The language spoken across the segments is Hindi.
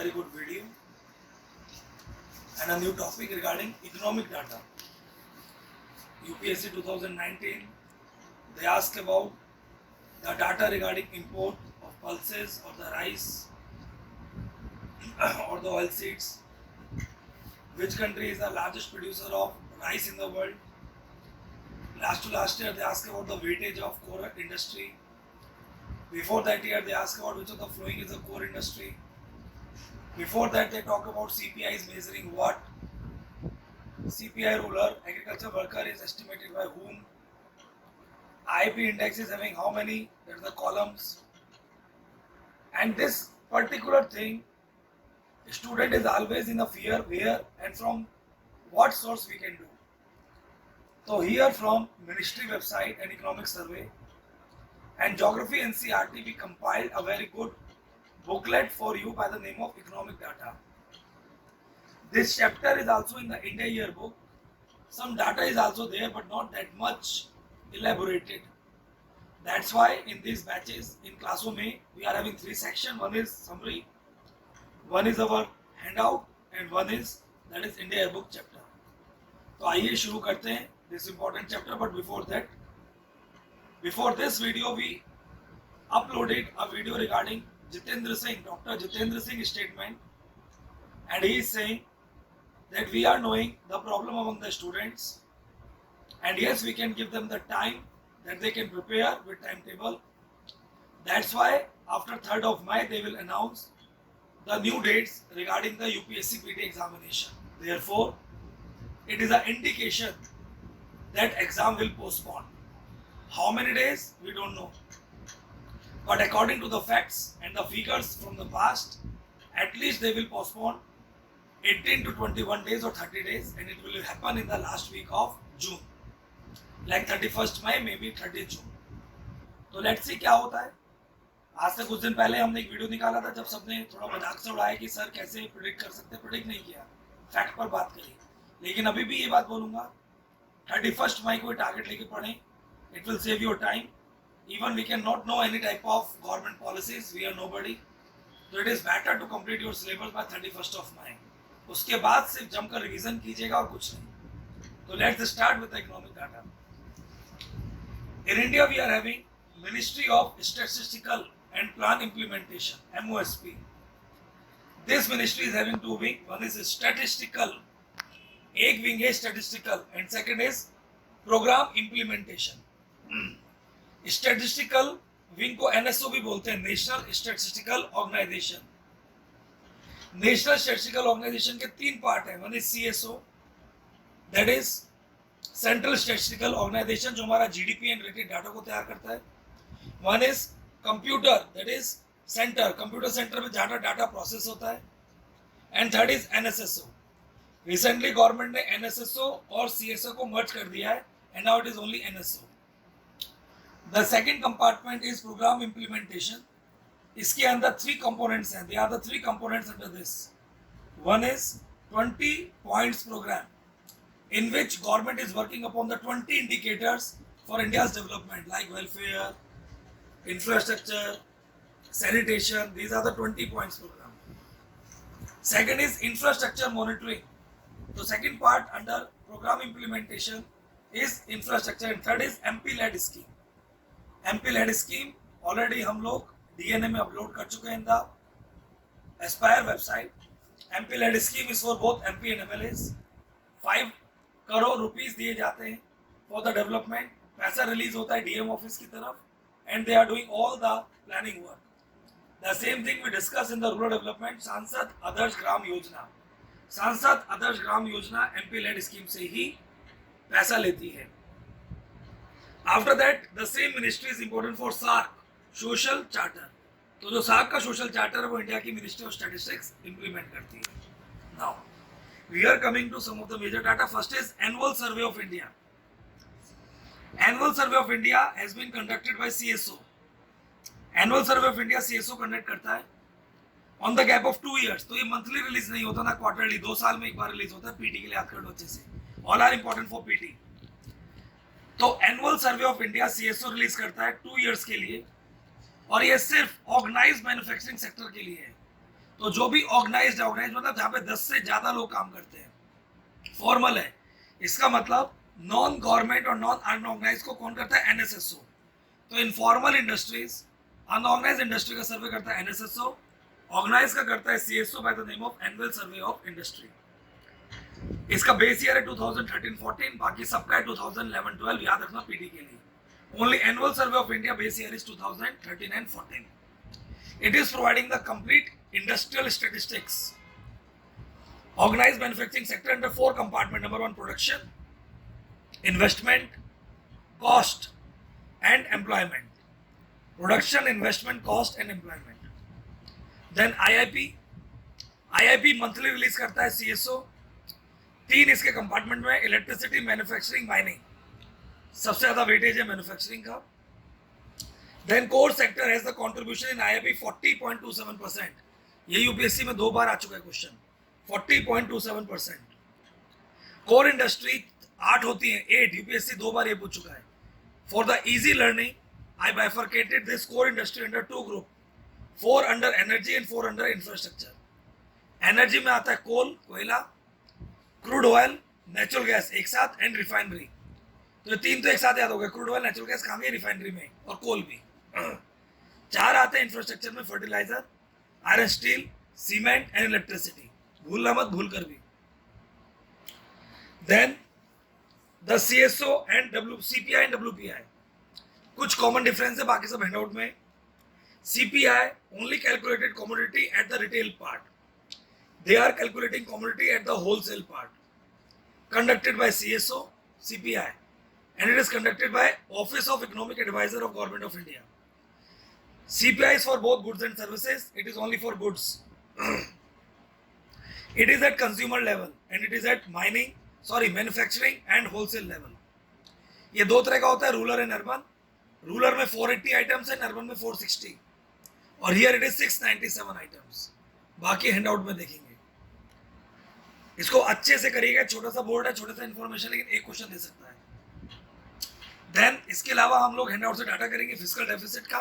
very good video and a new topic regarding economic data. UPSC 2019, they ask about the data regarding import of pulses or the rice or the oil seeds. Which country is the largest producer of rice in the world? Last year they asked about the weightage of core industry. Before that year they asked about which of the following is a core industry. Before that they talk about CPI is measuring what. CPI ruler, agriculture worker, is estimated by whom. IIP index is having how many? That are the columns. And this particular thing, student is always in a fear where and from what source we can do. So here from Ministry website and economic survey and geography NCERT, we compiled a very good booklet for you by the name of economic data. This chapter is also in the India yearbook. Some data is also there but not that much elaborated. That's why in these batches in classroom A we are having 3 sections. One is summary, one is our handout and one is that is India yearbook chapter. तो आइए शुरू करते हैं this important chapter. But before this video we uploaded a video regarding Jitendra Singh, Dr. Jitendra Singh statement, and he is saying that we are knowing the problem among the students and yes, we can give them the time that they can prepare with timetable. That's why after 3rd of May they will announce the new dates regarding the UPSC PT examination. Therefore, it is an indication that exam will postpone. How many days? We don't know. But according to the facts and the figures from the past, at least they will postpone 18 to 21 days or 30 days, and it will happen in the last week of June. Like 31st May, maybe 30th June. तो let's see क्या होता है. आज से कुछ दिन पहले हमने एक वीडियो निकाला था जब सबने थोड़ा मजाक से उड़ाया कि सर कैसे प्रिडिक्ट कर सकते हैं. प्रिडिक्ट नहीं किया, फैक्ट पर बात करी. लेकिन अभी भी ये बात बोलूंगा, 31st May को टारगेट लेके पढ़ें. It will save your time. Even we cannot know any type of government policies. We are nobody. So it is better to complete your syllabus by 31st of May. उसके बाद सिर्फ जमकर रिवीजन कीजिएगा और कुछ नहीं. तो let's start with the economic data. In India we are having Ministry of Statistical and Plan Implementation, MOSP. This ministry is having 2 wings. One is statistical, एक wing है statistical, and second is program implementation. Statistical wing को NSO भी बोलते हैं, National Statistical Organization. National Statistical Organization के 3 पार्ट हैं. One is CSO, that is Central Statistical Organization, जो हमारा GDP and related डाटा को तैयार करता है. One is Computer, that is Center, Computer Center में जहाँ डाटा प्रोसेस होता है. And third is NSSO. Recently government ने NSSO और CSO को मर्ज कर दिया है and now it is only NSO. The second compartment is program implementation. इसके अंदर 3 components हैं. They are the 3 components under this. One is 20 points program, in which government is working upon the 20 indicators for India's development, like welfare, infrastructure, sanitation. These are the 20 points program. Second is infrastructure monitoring. The second part under program implementation is infrastructure, and third is MP-led scheme. MP-led scheme already हम लोग DNA में अपलोड कर चुके हैं in the Aspire website. MP-led scheme is for both MP and MLAs. 5 crore rupees दिए जाते हैं for the development. पैसा रिलीज होता है DM ऑफिस की तरफ and they are doing all the planning work. The same thing we discuss in the rural development, सांसद आदर्श ग्राम योजना. सांसद आदर्श ग्राम योजना MP-led scheme से ही पैसा लेती है. After that, the same ministry is important for SARC, Social Charter. तो जो SARC का Social Charter है वो इंडिया की Ministry of Statistics implement करती है. Now, we are coming to some of the major data. First is Annual Survey of India. Annual Survey of India has been conducted by CSO. Annual Survey of India CSO conduct करता है on the gap of 2 years. तो ये monthly release नहीं होता ना quarterly, 2 साल में एक बार release होता है. PT के लिए याद कर लो अच्छे से. All are important for PT. तो annual survey of India CSO release करता है 2 इयर्स के लिए और ये सिर्फ ऑर्गेनाइज्ड मैन्युफैक्चरिंग सेक्टर के लिए है. तो जो भी ऑर्गेनाइज्ड मतलब जहाँ पे 10 से ज्यादा लोग काम करते हैं, फॉर्मल है। इसका मतलब नॉन गवर्नमेंट और नॉन अनऑर्गेनाइज को कौन करता है? एनएसएसओ। तो इनफॉर्मल इंडस्ट्रीज, अनऑर्गेनाइज इंडस्ट्री का सर्वे करता है एनएसएसओ, ऑर्गेनाइज का करता है CSO by the name of annual survey of industry. इसका बेस ईयर है 2013-14, बाकी सबका है 2011-12, याद रखना पीडी के लिए। Only annual survey of India base year is 2013 and 14. It is providing the complete industrial statistics. Organized manufacturing sector under 4 compartment. Number 1, production, investment, cost and employment. Production, investment, cost and employment. Then IIP monthly release करता है CSO। 3 इसके कंपार्टमेंट में, इलेक्ट्रिसिटी, मैन्युफैक्चरिंग, माइनिंग। सबसे ज्यादा वेटेज है मैन्युफैक्चरिंग का। Then core sector has the contribution in IIP 40.27%. ये यूपीएससी में 2 बार आ चुका है क्वेश्चन, 40.27%। कोर इंडस्ट्री 8 होती है, 8 यूपीएससी 2 बार ये पूछ चुका है। For the easy learning I bifurcated this core industry under 2 group, 4 under energy and 4 under infrastructure. Energy में आता है कोल, कोयला, क्रूड ऑयल, नेचुरल गैस एक साथ, एंड रिफाइनरी। तो 3 तो एक साथ याद हो गए, क्रूड ऑयल, नेचुरल गैस कहाँ गई? रिफाइनरी में, और कोल भी। 4 आते हैं इंफ्रास्ट्रक्चर में, fertiliser, iron steel, cement and electricity. भूलना मत, भूल कर भी। Then the CSO and CPI and WPI, कुछ कॉमन डिफरेंस है, बाकी सब हैंडआउट में। CPI only calculated commodity at the retail part, they are calculating commodity at the wholesale part, conducted by CSO, CPI, and it is conducted by Office of Economic Advisor of Government of India. CPI is for both goods and services, it is only for goods. It is at consumer level and it is at manufacturing and wholesale level. ये 2 तरह का होता है, रूरल एंड अर्बन। रूरल में 480 आइटम्स है, अर्बन में 460, और हियर इट इज 697 आइटम्स। बाकी हैंडआउट में देखेंगे। इसको अच्छे से करिएगा, छोटा सा बोर्ड है, छोटा सा इंफॉर्मेशन, लेकिन एक क्वेश्चन दे सकता है। देन इसके अलावा हम लोग हैंडआउट से डाटा करेंगे फिस्कल डेफिसिट का।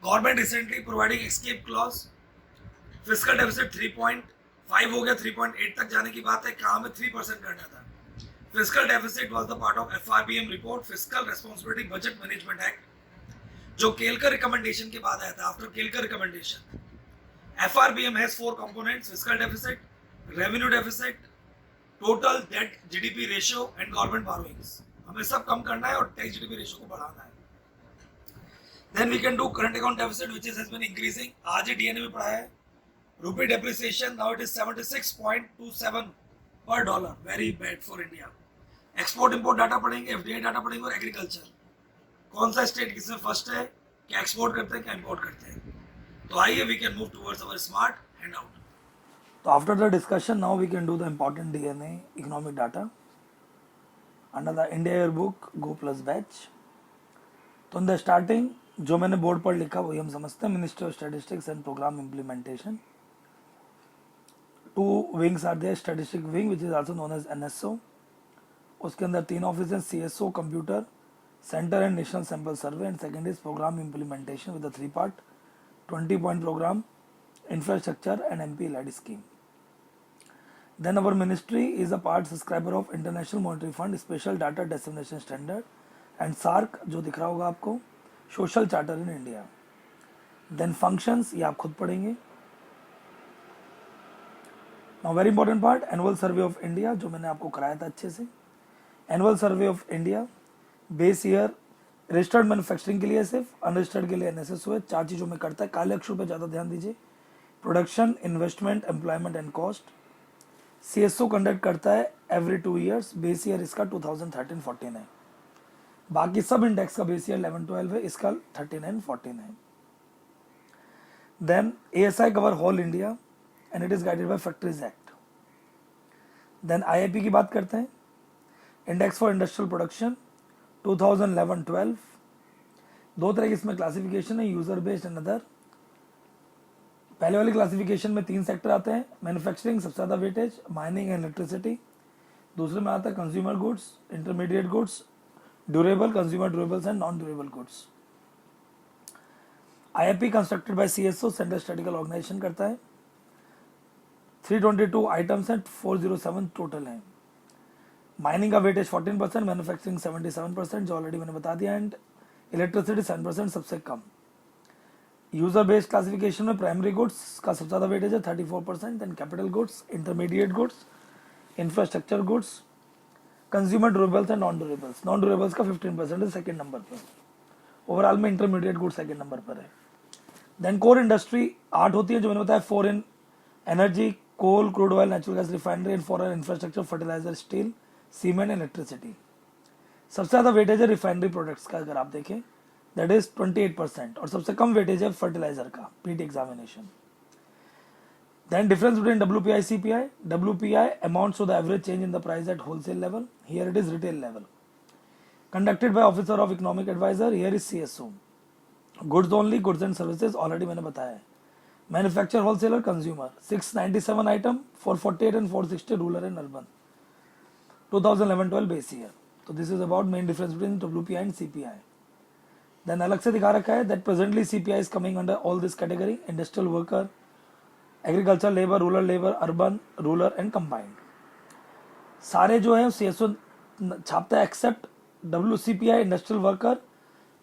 Government recently providing escape clause, fiscal deficit 3.5 हो गया, 3.8 तक जाने की बात है, कहाँ में 3% करना था। Fiscal deficit was the part of FRBM report, fiscal responsibility budget management act, जो केलकर रिकमेंडेशन के बाद आया था, after Kelkar recommendation. FRBM has 4 components: fiscal deficit, revenue deficit, total debt GDP ratio and government borrowings. हमें सब कम करना है और टैक्स GDP रेशियो को बढ़ाना है। Then we can do current account deficit which has been increasing. आज ही DNA में पढ़ा है, rupee depreciation now it is 76.27 per dollar, very bad for India. Export import data पढ़ेंगे, FDI डाटा पढ़ेंगे, और एग्रीकल्चर, कौन सा स्टेट किसमें फर्स्ट है, क्या एक्सपोर्ट करते हैं, क्या इम्पोर्ट करते हैं। तो आइए we can move towards our smart handout. तो after the discussion now we can do the important DNA economic data under the India year book go plus batch. तो इन द स्टार्टिंग जो मैंने बोर्ड पर लिखा वही हम समझते हैं। Ministry of statistics and programme implementation, 2 wings are there, statistic wing which is also known as NSO। उसके अंदर 3 ऑफिस हैं, CSO computer centre and national sample survey, and second is programme implementation with the 3 part, 20-point program, infrastructure and MP-led scheme. Then our ministry is a part subscriber of International Monetary Fund Special Data Dissemination Standard and SARC जो दिख रहा होगा आपको, Social Charter in India. Then functions ये आप खुद पढ़ेंगे। Now very important part, Annual Survey of India जो मैंने आपको कराया था अच्छे से। Annual Survey of India, base year registered manufacturing के लिए सिर्फ, अनरजिस्टर्ड के लिए NSSO है। 4 चीज़ों में करता है, काले अक्षर पे ज़्यादा ध्यान दीजिए। Production, investment, employment and cost. CSO conduct करता है एवरी 2 years, बेस ईयर इसका 2013-14 है। बाकी सब इंडेक्स का बेस ईयर 11-12 है, इसका 13 and 14 है। Then ASI cover whole India and it is guided by factories act. Then IIP की बात करते हैं, इंडेक्स फॉर इंडस्ट्रियल प्रोडक्शन 2011-12। 2 तरह की इसमें क्लासिफिकेशन है, यूजर बेस्ड एंड अदर। पहले वाली क्लासिफिकेशन में 3 सेक्टर आते हैं, मैन्युफैक्चरिंग सबसे ज़्यादा वेटेज, माइनिंग एंड इलेक्ट्रिसिटी। दूसरे में आता है consumer goods, intermediate goods, durable, consumer durables and non durable goods. IIP constructed by CSO, central statistical organisation करता है। 322 आइटम्स हैं, 407 टोटल हैं। माइनिंग का वेटेज 14%, मैन्युफैक्चरिंग 77% जो ऑलरेडी मैंने बता दिया, एंड इलेक्ट्रिसिटी 7% सबसे कम। यूजर बेस्ड क्लासिफिकेशन में प्राइमरी गुड्स का सबसे ज़्यादा वेटेज है 34%, then capital goods, intermediate goods, infrastructure goods, consumer durables and non durables. Non durables का 15% है सेकेंड नंबर पर। ओवरऑल में इंटरमीडिएट गुड्स सेकेंड नंबर पर है। देन कोर इंडस्ट्री 8 होती है जो मैंने बताया, 4 in energy, coal, crude oil, natural gas, refinery and for infrastructure, fertiliser, steel, cement, electricity. सबसे ज़्यादा वेटेज है रिफाइनरी प्रोडक्ट्स का अगर आप देखें, दैट इज 28%, और सबसे कम वेटेज है फर्टिलाइजर का, PT examination. Then difference between WPI CPI. WPI amounts to the average change in the price at wholesale level. Here it is retail level. Conducted by Officer of Economic Advisor. Here is CSO. Goods only, goods and services already मैंने बताया है. Manufacturer, wholesaler, consumer. 697 item, 448 and 460 rural and urban. 2011-12 base year. So this is about main difference between WPI and CPI. Then अलग से दिखा रखा है that presently CPI is coming under all this category: industrial worker, agriculture labour, rural labour, urban, rural and combined. सारे जो है सीएसओ छापता है except WCPI, industrial worker,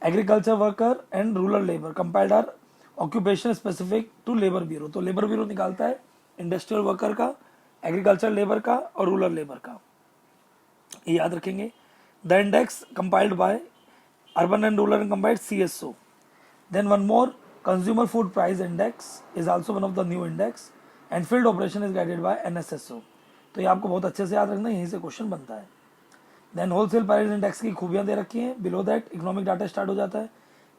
agriculture worker and rural labour. Compiled are occupation specific to labour bureau. तो लेबर ब्यूरो निकालता है इंडस्ट्रियल वर्कर का, एग्रीकल्चर लेबर का और रूरल लेबर का, ये याद रखेंगे। The index compiled by urban and rural and combined CSO। Then one more, Consumer Food Price Index is also one of the new index and field operation is guided by NSSO। तो ये आपको बहुत अच्छे से याद रखना है, यहीं से क्वेश्चन बनता है। देन होलसेल प्राइस इंडेक्स की खूबियां दे रखी हैं। Below that economic data start हो जाता है,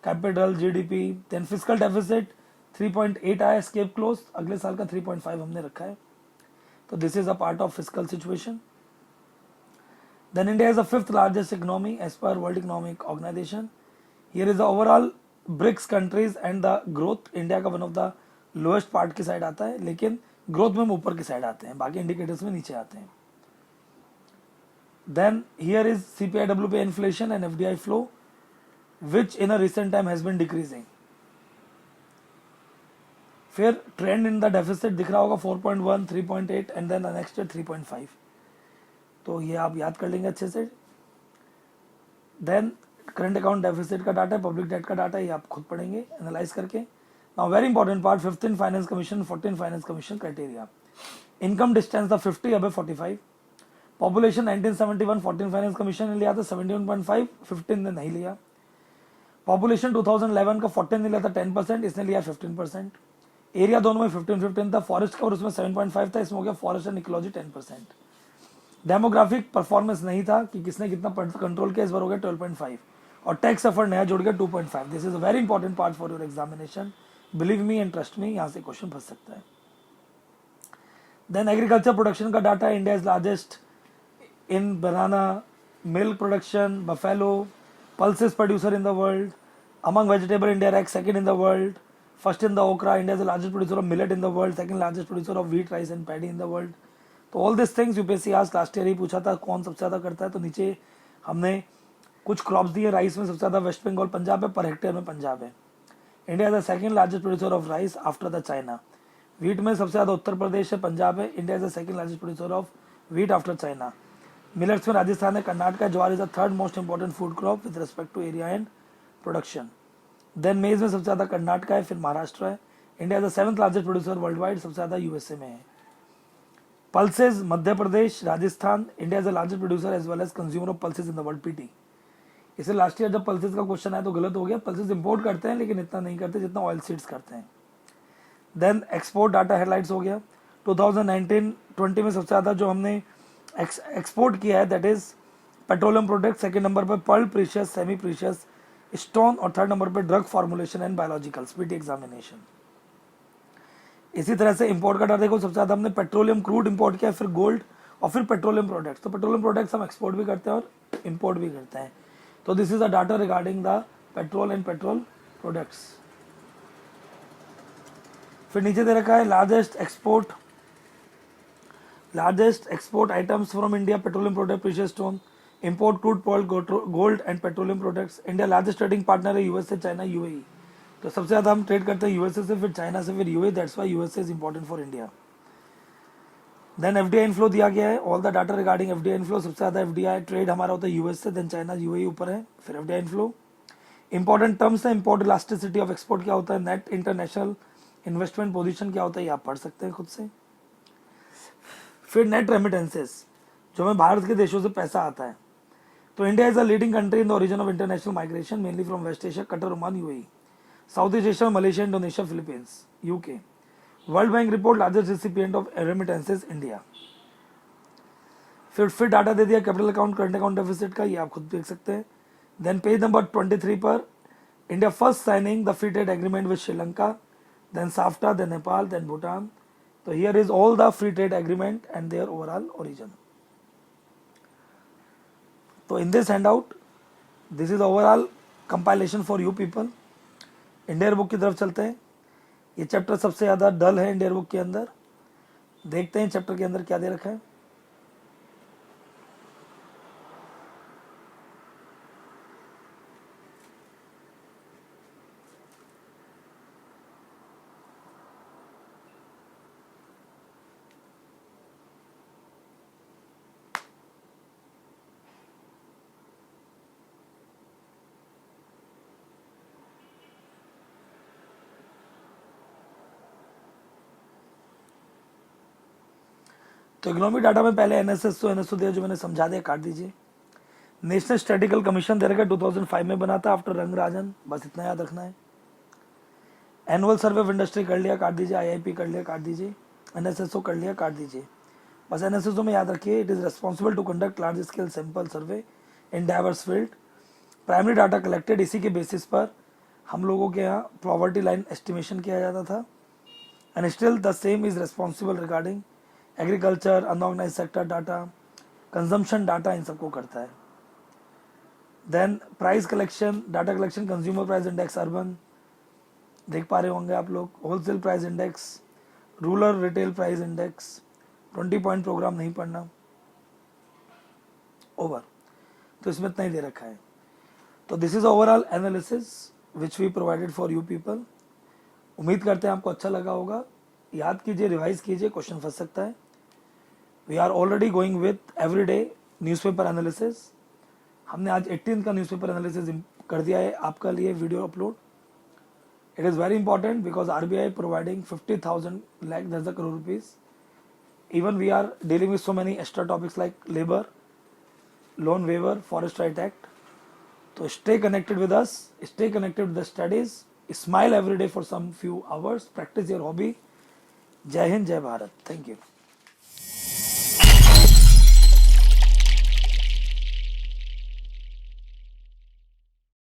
capital, GDP। Then physical deficit 3.8 आया, स्केप क्लोज अगले साल का 3.5 हमने रखा है। तो this is a part of physical situation. Then India is the 5th largest economy as per world economic organization. Here is the overall BRICS countries and the growth. India का one of the lowest part की साइड आता है, लेकिन ग्रोथ में हम ऊपर की साइड आते हैं, बाकी इंडिकेटर्स में नीचे आते हैं। Then here is CPI, WPI inflation and FDI flow which in a recent time has been decreasing. फिर ट्रेंड इन द डेफिसिट दिख रहा होगा 4.1, 3.8 एंड देन नेक्स्ट 3.5। तो ये आप याद कर लेंगे अच्छे से। देन करंट अकाउंट डेफिसिट का डाटा है, पब्लिक डेट का डाटा है, ये आप खुद पढ़ेंगे एनालाइज करके। Now very important part, 15 finance commission, 14 finance commission criteria. Income distance था 50 अबे 45। पॉपुलेशन 1971 14 फाइनेंस कमीशन ने लिया था 71.5, 15 ने नहीं लिया। पॉपुलेशन 2011 का 14 ने लिया था 10%, इसने लिया 15%। एरिया दोनों में 15-15 था। फॉरेस्ट कवर उसमें 7.5 था, इसमें हो गया forest and ecology 10%। Demographic performance नहीं था कि किसने कितना कंट्रोल किया, इस बार हो गया 12.5। और टैक्स एफर्ट नया जुड़ गया 2.5। This is a very important part for your examination, believe me and trust me, यहाँ से क्वेश्चन फंस सकता है। देन एग्रीकल्चर प्रोडक्शन का data, India is largest in banana, milk production, buffalo, pulses producer in the world. Among vegetable India ranks second in the world, first in the okra. India is the largest producer of millet in the world, second largest producer of wheat, rice and paddy in the world. तो ऑल दिस थिंग्स यूपीएससी आज लास्ट ईयर ही पूछा था कौन सबसे ज़्यादा करता है, तो नीचे हमने कुछ क्रॉप्स दिए। राइस में सबसे ज़्यादा वेस्ट बंगाल पंजाब है, पर हेक्टेयर में पंजाब है। India is the second largest producer of rice after the China. Wheat में सबसे ज़्यादा उत्तर प्रदेश है, पंजाब है। India is the second largest producer of wheat after China. Millets में राजस्थान है, कर्नाटक है। Jowar is the third most important food crop with respect to area and production. Then maize में सबसे ज़्यादा कर्नाटक है, फिर महाराष्ट्र है। India is the 7th largest producer world wide, सबसे ज़्यादा USA में है। Pulses Madhya Pradesh, Rajasthan. India is the largest producer as well as consumer of pulses in the world, PT। इसे लास्ट ईयर जब पल्सेस का क्वेश्चन आया तो गलत हो गया, पल्सेस इंपोर्ट करते हैं लेकिन इतना नहीं करते जितना ऑयल सीड्स करते हैं। देन एक्सपोर्ट डाटा हेडलाइट्स हो गया। 2019-20 में सबसे ज़्यादा जो हमने एक्सपोर्ट किया है that is petroleum product, second number पर pearl, precious, semi precious, stone, और थर्ड नंबर पर drug formulation and biologicals, PT examination. इसी तरह से इंपोर्ट का डाटा देखो, सबसे ज़्यादा हमने पेट्रोलियम क्रूड इंपोर्ट किया, फिर गोल्ड और फिर पेट्रोलियम प्रोडक्ट्स। तो पेट्रोलियम प्रोडक्ट्स हम एक्सपोर्ट भी करते हैं और इंपोर्ट भी करते हैं। तो this is a data regarding the petrol and petrol products. फिर नीचे दे रखा है largest export items from India, petroleum product, precious stone, import crude, pearl, gold and petroleum products. India largest trading partner है USA, चाइना, UAE। तो सबसे ज़्यादा हम ट्रेड करते हैं USA से, फिर चाइना से, फिर UAE। That's why USA is important for India. Then FDI inflow दिया गया है, all the data regarding FDI inflow. सबसे ज़्यादा एफडीआई ट्रेड हमारा होता है यूएस से, देन चाइना, यूएई ऊपर है, फिर एफडीआई इनफ्लो। इंपॉर्टेंट टर्म्स है, इंपोर्ट इलास्टिसिटी ऑफ एक्सपोर्ट क्या होता है, नेट इंटरनेशनल इन्वेस्टमेंट पोजीशन क्या होता है, ये आप पढ़ सकते हैं खुद से। फिर नेट रेमिटेंसेस, जो हमें भारत के देशों से पैसा आता है। तो India is a leading country in the origin of international migration, mainly from West Asia, Qatar, Oman, UAE, South East Asia, Malaysia, Indonesia, Philippines, UK. World Bank report largest recipient of remittances India. फिर डाटा दे दिया capital account, current account deficit का, ये आप खुद देख सकते हैं। देन पेज नंबर 23 पर India first signing the free trade agreement with Sri Lanka, then SAFTA, then Nepal, then Bhutan. तो here is all the free trade agreement and their overall origin. तो in this handout this is overall compilation for you people. Indian book की तरफ चलते हैं। ये चैप्टर सबसे ज़्यादा डल है इंडियन बुक के अंदर। देखते हैं चैप्टर के अंदर क्या दे रखा है। तो इकोनॉमिक डाटा में पहले एनएसएस एनएसओ दिया, जो मैंने समझा दिया, काट दीजिए। नेशनल स्टैटिकल कमीशन दे रखा है, 2005 में बना था आफ्टर रंगराजन, बस इतना याद रखना है। एनुअल सर्वे ऑफ इंडस्ट्री कर लिया, काट दीजिए। आईआईपी कर लिया, काट दीजिए। एनएसएसओ कर लिया, काट दीजिए। बस एनएसएसओ में याद रखिए, it is responsible to conduct large scale sample survey in diverse field. Primary data collected, इसी के बेसिस पर हम लोगों के यहाँ पॉवर्टी लाइन एस्टिमेशन किया जाता था। And still the same is responsible regarding agriculture, unorganised sector data, consumption data, इन सबको करता है। Then price collection, data collection, consumer price index, urban देख पा रहे होंगे आप लोग, wholesale price index, rural retail price index. 20 point programme नहीं पढ़ना, ओवर। तो इसमें इतना ही दे रखा है। तो this is overall analysis which we provided for you people. उम्मीद करते हैं आपको अच्छा लगा होगा। याद कीजिए, रिवाइज कीजिए, क्वेश्चन फंस सकता है। We are already going with everyday newspaper analysis. हमने आज 18 का न्यूज़पेपर एनालिसिस कर दिया है आपका लिए video upload. It is very important because RBI providing 50,000 lakh, that's a crore rupees. Even we are dealing with so many extra topics like labor, loan waiver, forest right act. So stay connected with us, stay connected with the studies, smile every day for some few hours, practice your hobby. जय हिंद, जय भारत, थैंक यू।